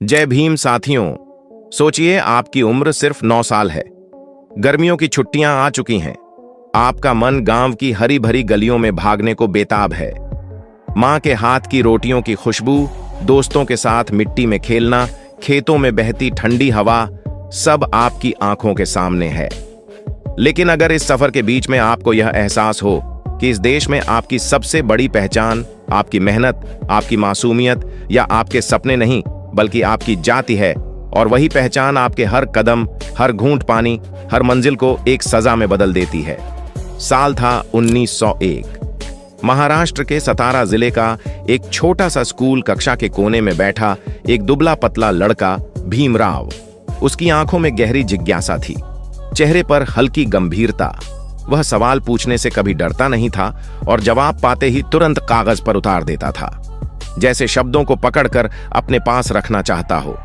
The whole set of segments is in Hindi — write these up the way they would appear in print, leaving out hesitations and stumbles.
जय भीम साथियों। सोचिए आपकी उम्र सिर्फ 9 साल है। गर्मियों की छुट्टियां आ चुकी हैं। आपका मन गांव की हरी भरी गलियों में भागने को बेताब है। मां के हाथ की रोटियों की खुशबू, दोस्तों के साथ मिट्टी में खेलना, खेतों में बहती ठंडी हवा, सब आपकी आंखों के सामने है। लेकिन अगर इस सफर के बीच में आपको यह एहसास हो कि इस देश में आपकी सबसे बड़ी पहचान आपकी मेहनत, आपकी मासूमियत या आपके सपने नहीं बल्कि आपकी जाति है, और वही पहचान आपके हर कदम, हर घूंट पानी, हर मंजिल को एक सजा में बदल देती है। साल था 1901। महाराष्ट्र के सतारा जिले का एक छोटा सा स्कूल कक्षा के कोने में बैठा एक दुबला पतला लड़का भीमराव। उसकी आंखों में गहरी जिज्ञासा थी, चेहरे पर हल्की गंभीरता। वह सवाल पूछने से कभी डरता नहीं था और जवाब पाते ही तुरंत कागज पर उतार देता था, जैसे शब्दों को पकड़कर अपने पास रखना चाहता हो।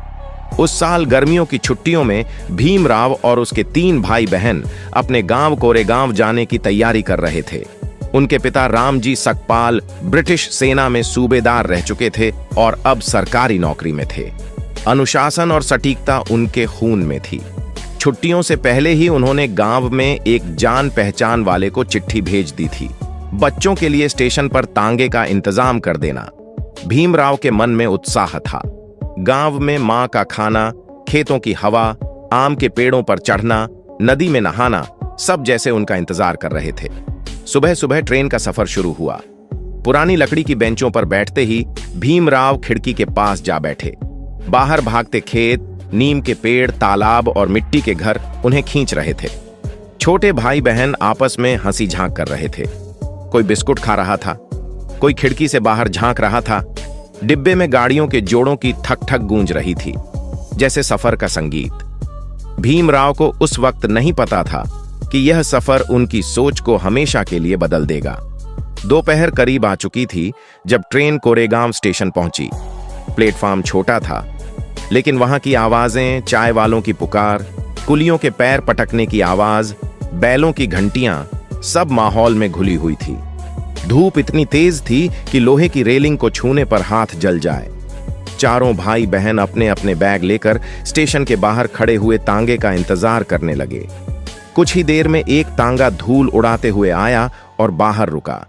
उस साल गर्मियों की छुट्टियों में भीमराव और उसके 3 भाई बहन अपने गांव कोरेगांव जाने की तैयारी कर रहे थे। उनके पिता रामजी सकपाल ब्रिटिश सेना में सूबेदार रह चुके थे और अब सरकारी नौकरी में थे। अनुशासन और सटीकता उनके खून में थी। छुट्टियों से पहले ही उन्होंने गांव में एक जान पहचान वाले को चिट्ठी भेज दी थी, बच्चों के लिए स्टेशन पर तांगे का इंतजाम कर देना। भीमराव के मन में उत्साह था। गांव में मां का खाना, खेतों की हवा, आम के पेड़ों पर चढ़ना, नदी में नहाना, सब जैसे उनका इंतजार कर रहे थे। सुबह सुबह ट्रेन का सफर शुरू हुआ। पुरानी लकड़ी की बेंचों पर बैठते ही भीमराव खिड़की के पास जा बैठे। बाहर भागते खेत, नीम के पेड़, तालाब और मिट्टी के घर उन्हें खींच रहे थे। छोटे भाई बहन आपस में हंसी झांक कर रहे थे। कोई बिस्कुट खा रहा था, कोई खिड़की से बाहर झांक रहा था। डिब्बे में गाड़ियों के जोड़ों की ठक ठक गूंज रही थी, जैसे सफर का संगीत। भीमराव को उस वक्त नहीं पता था कि यह सफर उनकी सोच को हमेशा के लिए बदल देगा। दोपहर करीब आ चुकी थी जब ट्रेन कोरेगांव स्टेशन पहुंची। प्लेटफॉर्म छोटा था, लेकिन वहां की आवाजें, चाय वालों की पुकार, कुलियों के पैर पटकने की आवाज, बैलों की घंटियां, सब माहौल में घुली हुई थी। धूप इतनी तेज थी कि लोहे की रेलिंग को छूने पर हाथ जल जाए। चारों भाई बहन अपने अपने बैग लेकर स्टेशन के बाहर खड़े हुए तांगे का इंतजार करने लगे। कुछ ही देर में एक तांगा धूल उड़ाते हुए आया और बाहर रुका।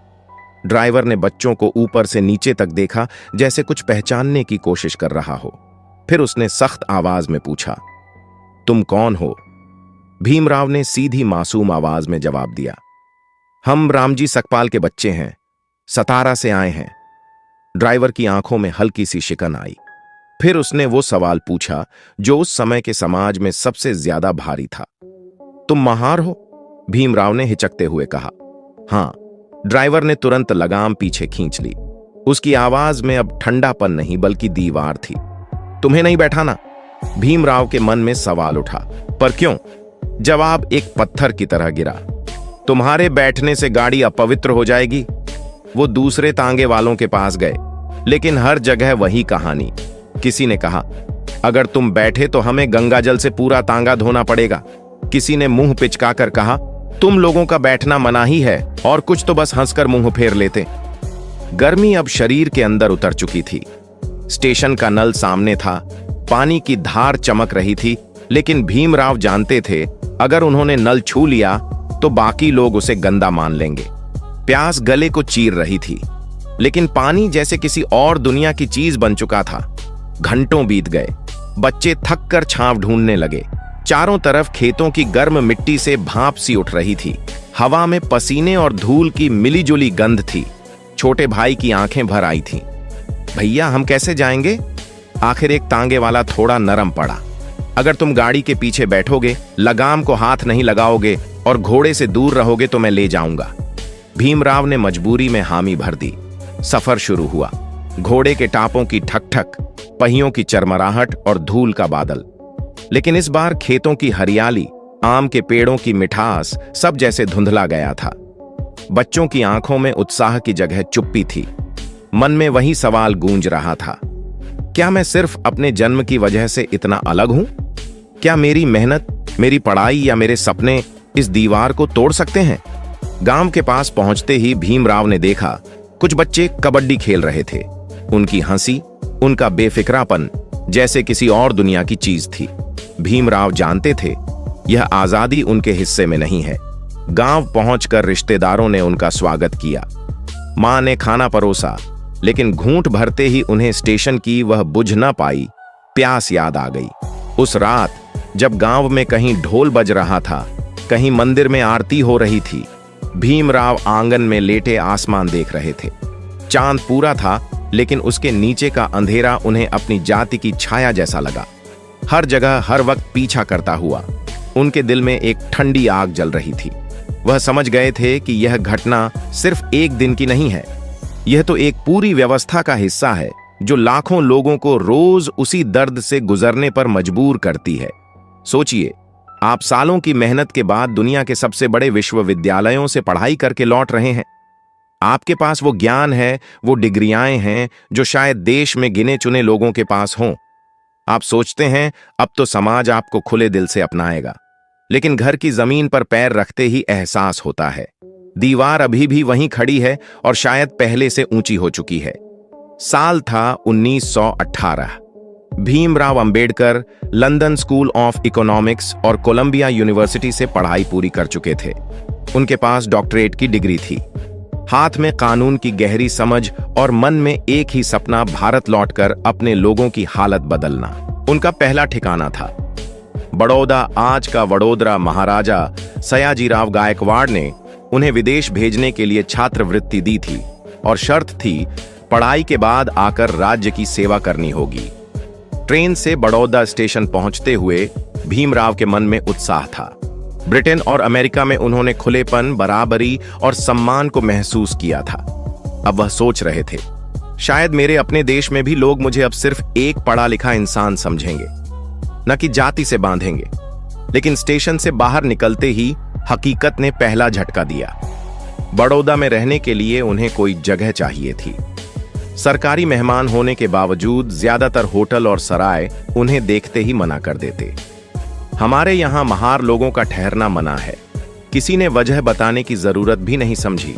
ड्राइवर ने बच्चों को ऊपर से नीचे तक देखा, जैसे कुछ पहचानने की कोशिश कर रहा हो। फिर उसने सख्त आवाज में पूछा, तुम कौन हो? भीमराव ने सीधी मासूम आवाज में जवाब दिया, हम रामजी सकपाल के बच्चे हैं, सतारा से आए हैं। ड्राइवर की आंखों में हल्की सी शिकन आई। फिर उसने वो सवाल पूछा जो उस समय के समाज में सबसे ज्यादा भारी था, तुम महार हो? भीमराव ने हिचकते हुए कहा, हां। ड्राइवर ने तुरंत लगाम पीछे खींच ली। उसकी आवाज में अब ठंडापन नहीं बल्कि दीवार थी। तुम्हें नहीं बैठाना? भीमराव के मन में सवाल उठा। पर क्यों? जवाब एक पत्थर की तरह गिरा, तुम्हारे बैठने से गाड़ी अपवित्र हो जाएगी। वो दूसरे तांगे वालों के पास गए, लेकिन हर जगह वही कहानी। किसी ने कहा, अगर तुम बैठे तो हमें गंगाजल से पूरा तांगा धोना पड़ेगा। किसी ने मुंह पिचकाकर कहा, तुम लोगों का बैठना मना ही है, और कुछ तो बस हंसकर मुंह फेर लेते। गर्मी अब शरीर के अंदर उतर चुकी थी। स्टेशन का नल सामने था, पानी की धार चमक रही थी, लेकिन भीमराव जानते थे अगर उन्होंने नल छू लिया तो बाकी लोग उसे गंदा मान लेंगे। प्यास गले को चीर रही थी, लेकिन पानी जैसे किसी और दुनिया की चीज बन चुका था। घंटों बीत गए। बच्चे थक कर छांव ढूंढने लगे। चारों तरफ खेतों की गर्म मिट्टी से भाप सी उठ रही थी। हवा में पसीने और धूल की मिलीजुली गंध थी। छोटे भाई की आंखें भर आई थीं। भैया, हम कैसे जाएंगे? आखिर एक तांगे वाला थोड़ा नरम पड़ा। अगर तुम गाड़ी के पीछे बैठोगे, लगाम को हाथ नहीं लगाओगे और घोड़े से दूर रहोगे तो मैं ले जाऊंगा। भीमराव ने मजबूरी में हामी भर दी। सफर शुरू हुआ। घोड़े के टापों की ठक ठक, पहियों की चरमराहट और धूल का बादल। लेकिन इस बार खेतों की हरियाली, आम के पेड़ों की मिठास, सब जैसे धुंधला गया था। बच्चों की आंखों में उत्साह की जगह चुप्पी थी। मन में वही सवाल गूंज रहा था, क्या मैं सिर्फ अपने जन्म की वजह से इतना अलग हूं? क्या मेरी मेहनत, मेरी पढ़ाई या मेरे सपने इस दीवार को तोड़ सकते हैं? गांव के पास पहुंचते ही भीमराव ने देखा कुछ बच्चे कबड्डी खेल रहे थे। उनकी हंसी, उनका बेफिक्रापन जैसे किसी और दुनिया की चीज थी। भीमराव जानते थे यह आजादी उनके हिस्से में नहीं है। गांव पहुंचकर रिश्तेदारों ने उनका स्वागत किया। मां ने खाना परोसा, लेकिन घूंट भरते ही उन्हें स्टेशन की वह बुझ न पाई प्यास याद आ गई। उस रात जब गांव में कहीं ढोल बज रहा था, कहीं मंदिर में आरती हो रही थी, भीमराव आंगन में लेटे आसमान देख रहे थे। चांद पूरा था, लेकिन उसके नीचे का अंधेरा उन्हें अपनी जाति की छाया जैसा लगा। हर जगह हर वक्त पीछा करता हुआ उनके दिल में एक ठंडी आग जल रही थी। वह समझ गए थे कि यह घटना सिर्फ एक दिन की नहीं है, यह तो एक पूरी व्यवस्था का हिस्सा है जो लाखों लोगों को रोज उसी दर्द से गुजरने पर मजबूर करती है। सोचिए, आप सालों की मेहनत के बाद दुनिया के सबसे बड़े विश्वविद्यालयों से पढ़ाई करके लौट रहे हैं। आपके पास वो ज्ञान है, वो डिग्रियां हैं जो शायद देश में गिने चुने लोगों के पास हों। आप सोचते हैं अब तो समाज आपको खुले दिल से अपनाएगा, लेकिन घर की जमीन पर पैर रखते ही एहसास होता है दीवार अभी भी वहीं खड़ी है और शायद पहले से ऊंची हो चुकी है। साल था 1918। Bhimrao Ambedkar London school of economics और कोलंबिया यूनिवर्सिटी से पढ़ाई पूरी कर चुके थे। उनके पास डॉक्टरेट की डिग्री थी, हाथ में कानून की गहरी समझ और मन में एक ही सपना, भारत लौटकर अपने लोगों की हालत बदलना। उनका पहला ठिकाना था बड़ौदा, आज का वडोदरा। महाराजा सयाजीराव गायकवाड़ ने उन्हें विदेश भेजने के लिए छात्रवृत्ति दी थी और शर्त थी पढ़ाई के बाद आकर राज्य की सेवा करनी होगी। ट्रेन से बड़ौदा स्टेशन पहुंचते हुए भीमराव के मन में उत्साह था। ब्रिटेन और अमेरिका में उन्होंने खुलेपन, बराबरी और सम्मान को महसूस किया था। अब वह सोच रहे थे, शायद मेरे अपने देश में भी लोग मुझे अब सिर्फ एक पढ़ा लिखा इंसान समझेंगे, न कि जाति से बांधेंगे। लेकिन स्टेशन से बाहर निकलते ही हकीकत ने पहला झटका दिया। बड़ौदा में रहने के लिए उन्हें कोई जगह चाहिए थी। सरकारी मेहमान होने के बावजूद ज्यादातर होटल और सराय उन्हें देखते ही मना कर देते। हमारे यहां महार लोगों का ठहरना मना है। किसी ने वजह बताने की जरूरत भी नहीं समझी।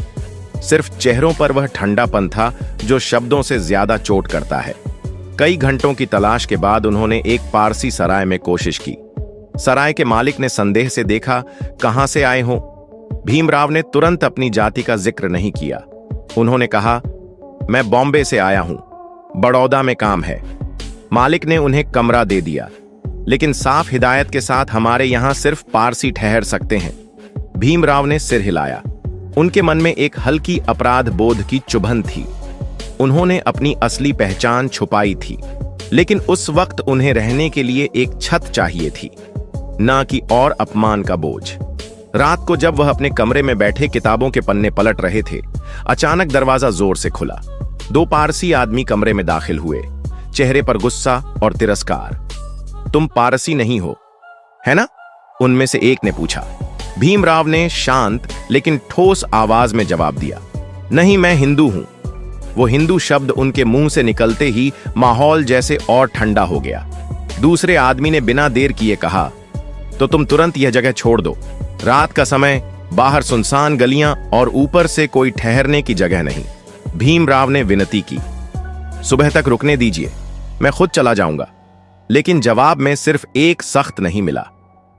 सिर्फ चेहरों पर वह ठंडापन था जो शब्दों से ज्यादा चोट करता है। कई घंटों की तलाश के बाद उन्होंने एक पारसी सराय में कोशिश की। सराय के मालिक ने संदेह से देखा, कहां से आए हो? भीमराव ने तुरंत अपनी जाति का जिक्र नहीं किया। उन्होंने कहा, मैं बॉम्बे से आया हूं, बड़ौदा में काम है। मालिक ने उन्हें कमरा दे दिया, लेकिन साफ हिदायत के साथ, हमारे यहां सिर्फ पारसी ठहर सकते हैं। भीमराव ने सिर हिलाया। उनके मन में एक हल्की अपराध बोध की चुभन थी। उन्होंने अपनी असली पहचान छुपाई थी, लेकिन उस वक्त उन्हें रहने के लिए एक छत चाहिए थी, ना कि और अपमान का बोझ। रात को जब वह अपने कमरे में बैठे किताबों के पन्ने पलट रहे थे, अचानक दरवाजा जोर से खुला। 2 पारसी आदमी कमरे में दाखिल हुए, चेहरे पर गुस्सा और तिरस्कार। तुम पारसी नहीं हो, है ना? उनमें से एक ने पूछा। भीमराव ने शांत लेकिन ठोस आवाज में जवाब दिया, नहीं, मैं हिंदू हूं। वो हिंदू शब्द उनके मुंह से निकलते ही माहौल जैसे और ठंडा हो गया। दूसरे आदमी ने बिना देर किए कहा, तो तुम तुरंत यह जगह छोड़ दो। रात का समय, बाहर सुनसान गलियां और ऊपर से कोई ठहरने की जगह नहीं। भीमराव ने विनती की, सुबह तक रुकने दीजिए, मैं खुद चला जाऊंगा। लेकिन जवाब में सिर्फ एक सख्त नहीं मिला।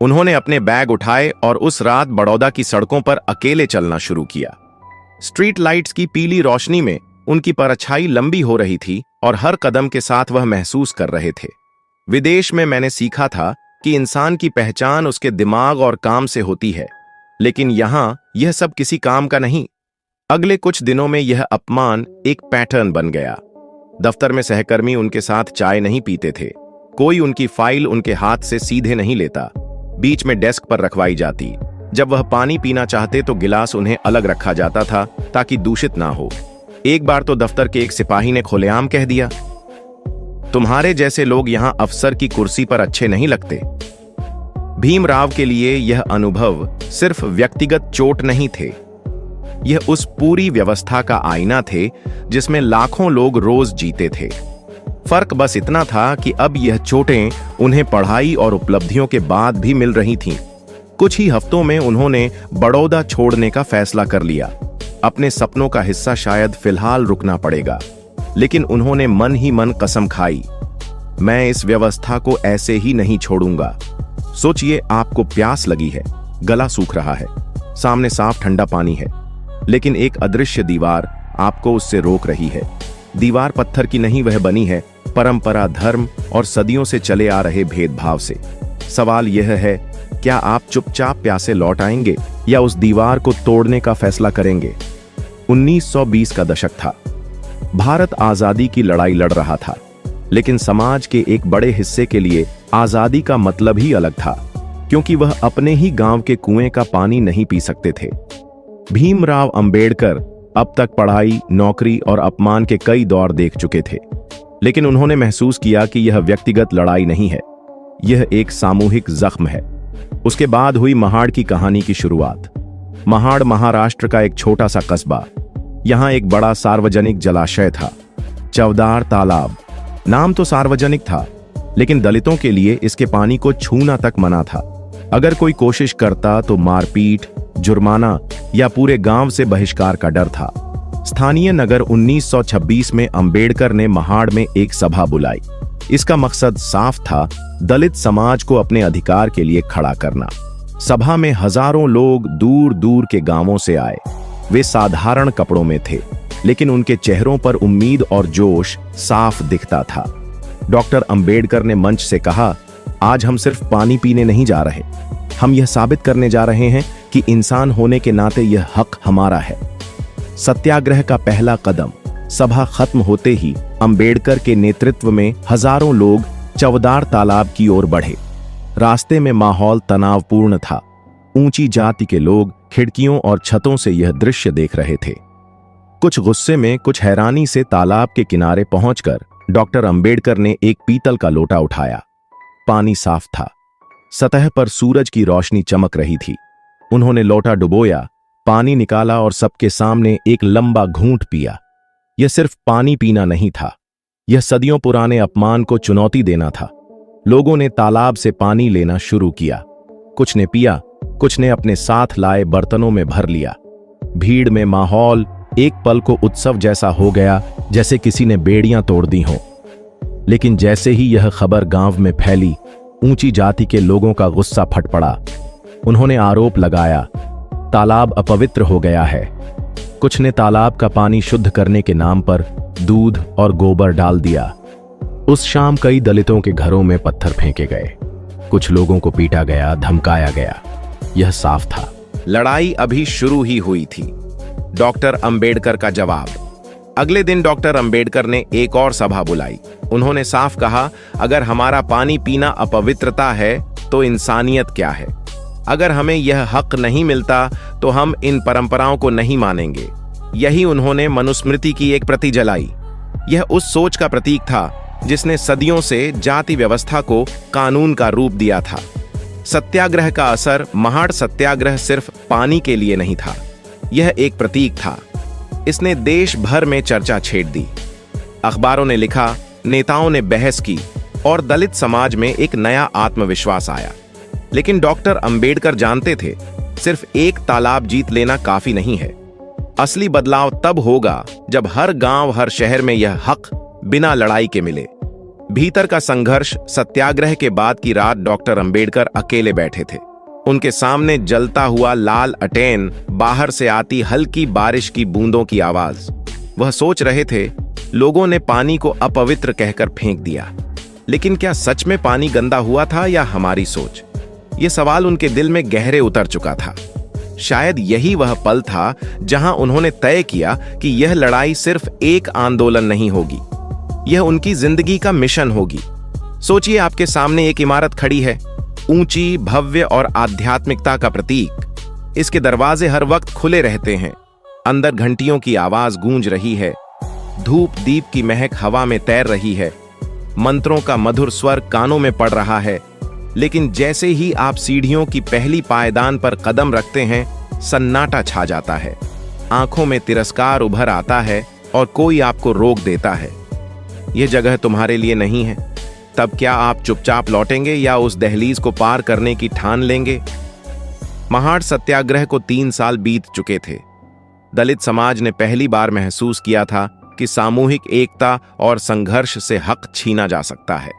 उन्होंने अपने बैग उठाए और उस रात बड़ौदा की सड़कों पर अकेले चलना शुरू किया। स्ट्रीट लाइट्स की पीली रोशनी में उनकी परछाई लंबी हो रही थी और हर कदम के साथ वह महसूस कर रहे थे, विदेश में मैंने सीखा था कि इंसान की पहचान उसके दिमाग और काम से होती है, लेकिन यहां यह सब किसी काम का नहीं। अगले कुछ दिनों में यह अपमान एक पैटर्न बन गया। दफ्तर में सहकर्मी उनके साथ चाय नहीं पीते थे, कोई उनकी फाइल उनके हाथ से सीधे नहीं लेता, बीच में डेस्क पर रखवाई जाती। जब वह पानी पीना चाहते तो गिलास उन्हें अलग रखा जाता था ताकि दूषित ना हो। एक बार तो दफ्तर के एक सिपाही ने खुलेआम कह दिया, तुम्हारे जैसे लोग यहां अफसर की कुर्सी पर अच्छे नहीं लगते। भीमराव के लिए यह अनुभव सिर्फ व्यक्तिगत चोट नहीं थे, यह उस पूरी व्यवस्था का आईना थे जिसमें लाखों लोग रोज जीते थे। फर्क बस इतना था कि अब यह चोटें उन्हें पढ़ाई और उपलब्धियों के बाद भी मिल रही थीं। कुछ ही हफ्तों में उन्होंने बड़ौदा छोड़ने का फैसला कर लिया। अपने सपनों का हिस्सा शायद फिलहाल रुकना पड़ेगा, लेकिन उन्होंने मन ही मन कसम खाई, मैं इस व्यवस्था को ऐसे ही नहीं छोड़ूंगा। सोचिए, आपको प्यास लगी है, गला सूख रहा है, सामने साफ ठंडा पानी है, लेकिन एक अदृश्य दीवार आपको उससे रोक रही है। दीवार पत्थर की नहीं, वह बनी है परंपरा, धर्म और सदियों से चले आ रहे भेदभाव से। सवाल यह है, क्या आप चुपचाप प्यासे लौट आएंगे या उस दीवार को तोड़ने का फैसला करेंगे? 1920 का दशक था। भारत आजादी की लड़ाई लड़ रहा था, लेकिन समाज के एक बड़े हिस्से के लिए आजादी का मतलब ही अलग था, क्योंकि वह अपने ही गांव के कुएं का पानी नहीं पी सकते थे। भीमराव अंबेडकर अब तक पढ़ाई, नौकरी और अपमान के कई दौर देख चुके थे, लेकिन उन्होंने महसूस किया कि यह व्यक्तिगत लड़ाई नहीं है, यह एक सामूहिक जख्म है। उसके बाद हुई महाड़ की कहानी की शुरुआत। महाड़ महाराष्ट्र का एक छोटा सा कस्बा। यहां एक बड़ा सार्वजनिक जलाशय था, चवदार तालाब। नाम तो सार्वजनिक था, लेकिन दलितों के लिए इसके पानी को छूना तक मना था। अगर कोई कोशिश करता तो मारपीट, जुर्माना या पूरे गांव से बहिष्कार का डर था। स्थानीय नगर 1926 में अंबेडकर ने महाड़ में एक सभा बुलाई। इसका मकसद साफ था, दलित समाज को अपने अधिकार के लिए खड़ा करना। सभा में हजारों लोग दूर दूर के गांवों से आए। वे साधारण कपड़ों में थे, लेकिन उनके चेहरों पर उम्मीद और जोश साफ दिखता था। डॉक्टर अंबेडकर ने मंच से कहा, आज हम सिर्फ पानी पीने नहीं जा रहे, हम यह साबित करने जा रहे हैं कि इंसान होने के नाते यह हक हमारा है। सत्याग्रह का पहला कदम। सभा खत्म होते ही अंबेडकर के नेतृत्व में हजारों लोग चवदार तालाब की ओर बढ़े। रास्ते में माहौल तनावपूर्ण था। ऊंची जाति के लोग खिड़कियों और छतों से यह दृश्य देख रहे थे। कुछ गुस्से में, कुछ हैरानी से तालाब के किनारे पहुंचकर डॉक्टर अंबेडकर ने एक पीतल का लोटा उठाया। पानी साफ था, सतह पर सूरज की रोशनी चमक रही थी। उन्होंने लोटा डुबोया, पानी निकाला और सबके सामने एक लंबा घूंट पिया। यह सिर्फ पानी पीना नहीं था, यह सदियों पुराने अपमान को चुनौती देना था। लोगों ने तालाब से पानी लेना शुरू किया। कुछ ने पिया, कुछ ने अपने साथ लाए बर्तनों में भर लिया। भीड़ में माहौल एक पल को उत्सव जैसा हो गया, जैसे किसी ने बेड़ियां तोड़ दी हों। लेकिन जैसे ही यह खबर गांव में फैली, ऊंची जाति के लोगों का गुस्सा फट पड़ा। उन्होंने आरोप लगाया, तालाब अपवित्र हो गया है। कुछ ने तालाब का पानी शुद्ध करने के नाम पर दूध और गोबर डाल दिया। उस शाम कई दलितों के घरों में पत्थर फेंके गए। कुछ लोगों को पीटा गया, धमकाया गया। यह साफ था, लड़ाई अभी शुरू ही हुई थी। डॉक्टर अंबेडकर का जवाब। अगले दिन डॉक्टर अंबेडकर ने एक और सभा बुलाई। उन्होंने साफ कहा, अगर हमारा पानी पीना अपवित्रता है तो इंसानियत क्या है? अगर हमें यह हक नहीं मिलता तो हम इन परंपराओं को नहीं मानेंगे। यही उन्होंने मनुस्मृति की एक प्रति जलाई। यह उस सोच का प्रतीक था जिसने सदियों से जाति व्यवस्था को कानून का रूप दिया था। सत्याग्रह का असर। महाड़ सत्याग्रह सिर्फ पानी के लिए नहीं था, यह एक प्रतीक था। इसने देश भर में चर्चा छेड़ दी। अखबारों ने लिखा, नेताओं ने बहस की और दलित समाज में एक नया आत्मविश्वास आया। लेकिन डॉक्टर अंबेडकर जानते थे, सिर्फ एक तालाब जीत लेना काफी नहीं है। असली बदलाव तब होगा जब हर गांव, हर शहर में यह हक बिना लड़ाई के मिले। भीतर का संघर्ष। सत्याग्रह के बाद की रात डॉक्टर अंबेडकर अकेले बैठे थे। उनके सामने जलता हुआ लाल अटेन, बाहर से आती हल्की बारिश की बूंदों की आवाज। वह सोच रहे थे, लोगों ने पानी को अपवित्र कहकर फेंक दिया, लेकिन क्या सच में पानी गंदा हुआ था या हमारी सोच? यह सवाल उनके दिल में गहरे उतर चुका था। शायद यही वह पल था जहां उन्होंने तय किया कि यह लड़ाई सिर्फ एक आंदोलन नहीं होगी, यह उनकी जिंदगी का मिशन होगी। सोचिए, आपके सामने एक इमारत खड़ी है, ऊंची, भव्य और आध्यात्मिकता का प्रतीक। इसके दरवाजे हर वक्त खुले रहते हैं। अंदर घंटियों की आवाज गूंज रही है, धूप दीप की महक हवा में तैर रही है, मंत्रों का मधुर स्वर कानों में पड़ रहा है। लेकिन जैसे ही आप सीढ़ियों की पहली पायदान पर कदम रखते हैं, सन्नाटा छा जाता है। आंखों में तिरस्कार उभर आता है और कोई आपको रोक देता है, यह जगह तुम्हारे लिए नहीं है। तब क्या आप चुपचाप लौटेंगे या उस दहलीज को पार करने की ठान लेंगे? महाड़ सत्याग्रह को 3 साल बीत चुके थे। दलित समाज ने पहली बार महसूस किया था कि सामूहिक एकता और संघर्ष से हक छीना जा सकता है।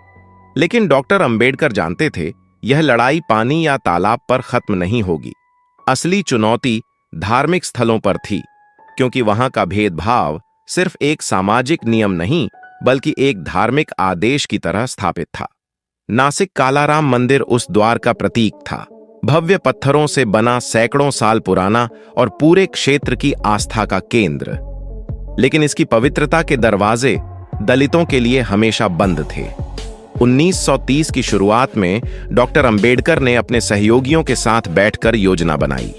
लेकिन डॉक्टर अंबेडकर जानते थे यह लड़ाई पानी या तालाब पर खत्म नहीं होगी। असली चुनौती धार्मिक स्थलों पर थी, क्योंकि वहां का भेदभाव सिर्फ एक सामाजिक नियम नहीं बल्कि एक धार्मिक आदेश की तरह स्थापित था। नासिक कालाराम मंदिर उस द्वार का प्रतीक था, भव्य पत्थरों से बना, सैकड़ों साल पुराना और पूरे क्षेत्र की आस्था का केंद्र। लेकिन इसकी पवित्रता के दरवाजे दलितों के लिए हमेशा बंद थे। 1930 की शुरुआत में डॉक्टर अंबेडकर ने अपने सहयोगियों के साथ बैठकर योजना बनाई।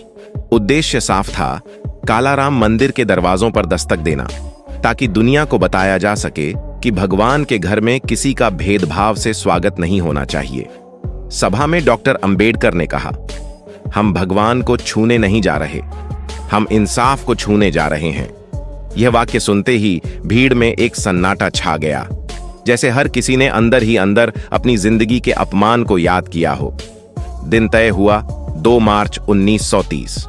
उद्देश्य साफ था, कालाराम मंदिर के दरवाजों पर दस्तक देना, ताकि दुनिया को बताया जा सके कि भगवान के घर में किसी का भेदभाव से स्वागत नहीं होना चाहिए। सभा में डॉक्टर अंबेडकर ने कहा, हम भगवान को छूने नहीं जा रहे, हम इंसाफ को छूने जा रहे हैं। यह वाक्य सुनते ही भीड़ में एक सन्नाटा छा गया, जैसे हर किसी ने अंदर ही अंदर अपनी जिंदगी के अपमान को याद किया हो। दिन तय हुआ 2 मार्च 1930।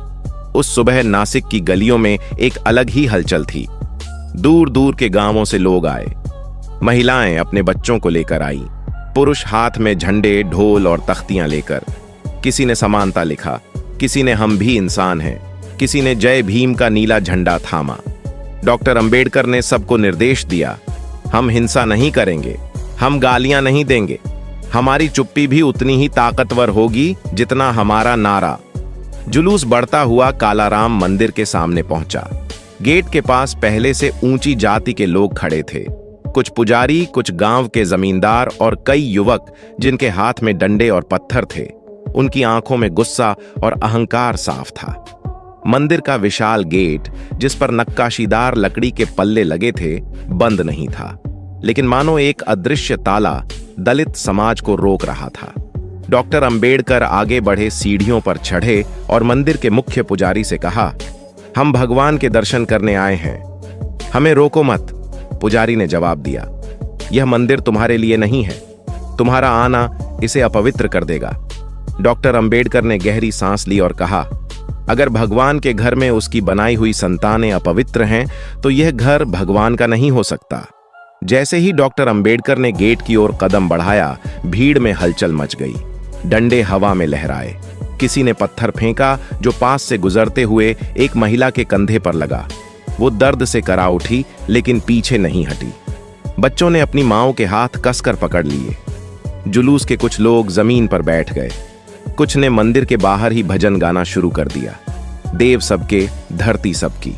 उस सुबह नासिक की गलियों में एक अलग ही हलचल थी। दूर दूर के गांवों से लोग आए, महिलाएं अपने बच्चों को लेकर आई, पुरुष हाथ में झंडे, ढोल और तख्तियां लेकर। किसी ने समानता लिखा, किसी ने हम भी इंसान हैं, किसी ने जय भीम का नीला झंडा थामा। डॉक्टर अंबेडकर ने सबको निर्देश दिया, हम हिंसा नहीं करेंगे, हम गालियां नहीं देंगे, हमारी चुप्पी भी उतनी ही ताकतवर होगी जितना हमारा नारा। जुलूस बढ़ता हुआ कालाराम मंदिर के सामने पहुंचा। गेट के पास पहले से ऊंची जाति के लोग खड़े थे, कुछ पुजारी, कुछ गांव के जमींदार और कई युवक जिनके हाथ में डंडे और पत्थर थे। उनकी आंखों में गुस्सा और अहंकार साफ था। मंदिर का विशाल गेट, जिस पर नक्काशीदार लकड़ी के पल्ले लगे थे, बंद नहीं था, लेकिन मानो एक अदृश्य ताला दलित समाज को रोक रहा था। डॉक्टर अंबेडकर आगे बढ़े, सीढ़ियों पर चढ़े और मंदिर के मुख्य पुजारी से कहा, हम भगवान के दर्शन करने आए हैं, हमें रोको मत। पुजारी ने जवाब दिया, यह मंदिर तुम्हारे लिए नहीं है, तुम्हारा आना इसे अपवित्र कर देगा। डॉक्टर अंबेडकर ने गहरी सांस ली और कहा, अगर भगवान के घर में उसकी बनाई हुई संतानें अपवित्र हैं तो यह घर भगवान का नहीं हो सकता। जैसे ही डॉक्टर अंबेडकर ने गेट की ओर कदम बढ़ाया, भीड़ में हलचल मच गई। डंडे हवा में लहराए, किसी ने पत्थर फेंका जो पास से गुजरते हुए एक महिला के कंधे पर लगा। वो दर्द से करा उठी, लेकिन पीछे नहीं हटी। बच्चों ने अपनी माओं के हाथ कसकर पकड़ लिए। जुलूस के कुछ लोग जमीन पर बैठ गए, कुछ ने मंदिर के बाहर ही भजन गाना शुरू कर दिया, देव सबके, धरती सबकी।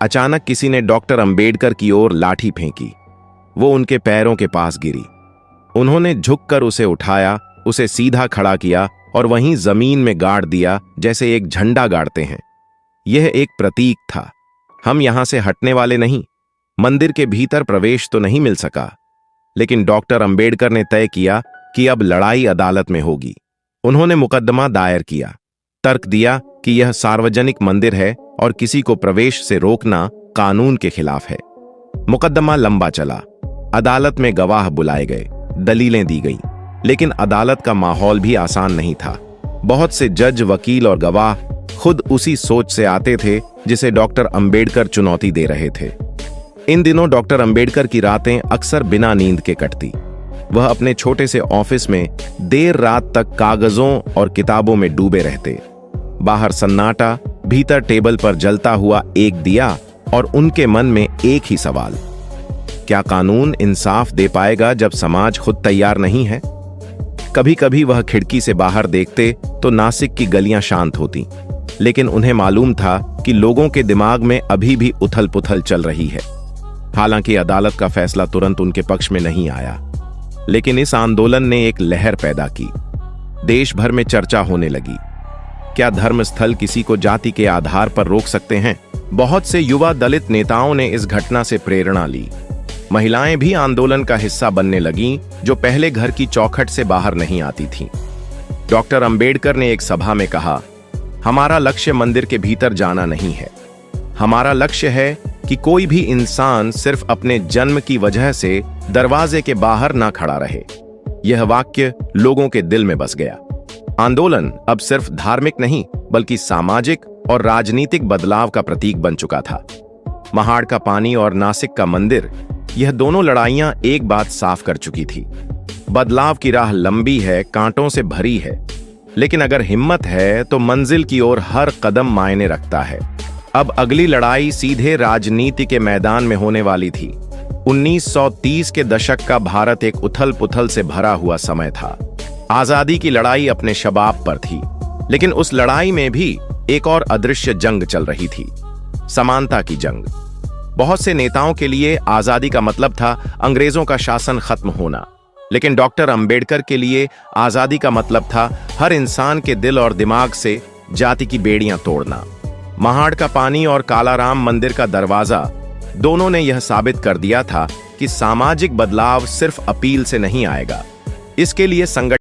अचानक किसी ने डॉक्टर अंबेडकर की ओर लाठी फेंकी। वो उनके पैरों के पास गिरी। उन्होंने झुककर उसे उठाया, उसे सीधा खड़ा किया और वहीं जमीन में गाड़ दिया, जैसे एक झंडा गाड़ते हैं। यह एक प्रतीक था, हम यहां से हटने वाले नहीं। मंदिर के भीतर प्रवेश तो नहीं मिल सका, लेकिन डॉक्टर अंबेडकर ने तय किया कि अब लड़ाई अदालत में होगी। उन्होंने मुकदमा दायर किया, तर्क दिया कि यह सार्वजनिक मंदिर है और किसी को प्रवेश से रोकना कानून के खिलाफ है। मुकदमा लंबा चला, अदालत में गवाह बुलाए गए, दलीलें दी गईं, लेकिन अदालत का माहौल भी आसान नहीं था। बहुत से जज, वकील और गवाह खुद उसी सोच से आते थे जिसे डॉक्टर अंबेडकर चुनौती दे रहे थे। इन दिनों डॉक्टर अंबेडकर की रातें अक्सर बिना नींद के कटती। वह अपने छोटे से ऑफिस में देर रात तक कागजों और किताबों में डूबे रहते। बाहर सन्नाटा, भीतर टेबल पर जलता हुआ एक दिया और उनके मन में एक ही सवाल, क्या कानून इंसाफ दे पाएगा जब समाज खुद तैयार नहीं है? कभी कभी वह खिड़की से बाहर देखते तो नासिक की गलियां शांत होती, लेकिन उन्हें मालूम था कि लोगों के दिमाग में अभी भी उथल पुथल चल रही है। हालांकि अदालत का फैसला तुरंत उनके पक्ष में नहीं आया, लेकिन इस आंदोलन ने एक लहर पैदा की। देश भर में चर्चा होने लगी, क्या धर्मस्थल किसी को जाति के आधार पर रोक सकते हैं? बहुत से युवा दलित नेताओं ने इस घटना से प्रेरणा ली। महिलाएं भी आंदोलन का हिस्सा बनने लगीं, जो पहले घर की चौखट से बाहर नहीं आती थीं। डॉक्टर अंबेडकर ने एक सभा में कहा, हमारा लक्ष्य मंदिर के भीतर जाना नहीं है, हमारा लक्ष्य है कि कोई भी इंसान सिर्फ अपने जन्म की वजह से दरवाजे के बाहर ना खड़ा रहे। यह वाक्य लोगों के दिल में बस गया। आंदोलन अब सिर्फ धार्मिक नहीं बल्कि सामाजिक और राजनीतिक बदलाव का प्रतीक बन चुका था। महाड़ का पानी और नासिक का मंदिर, यह दोनों लड़ाइयां एक बात साफ कर चुकी थी, बदलाव की राह लंबी है, कांटों से भरी है, लेकिन अगर हिम्मत है तो मंजिल की ओर हर कदम मायने रखता है। अब अगली लड़ाई सीधे राजनीति के मैदान में होने वाली थी। 1930 के दशक का भारत एक उथल पुथल से भरा हुआ समय था। आजादी की लड़ाई अपने शबाब पर थी, लेकिन उस लड़ाई में भी एक और अदृश्य जंग चल रही थी, समानता की जंग। बहुत से नेताओं के लिए आजादी का मतलब था अंग्रेजों का शासन खत्म होना, लेकिन डॉक्टर अंबेडकर के लिए आजादी का मतलब था हर इंसान के दिल और दिमाग से जाति की बेड़ियां तोड़ना। महाड़ का पानी और कालाराम मंदिर का दरवाजा दोनों ने यह साबित कर दिया था कि सामाजिक बदलाव सिर्फ अपील से नहीं आएगा, इसके लिए संगठन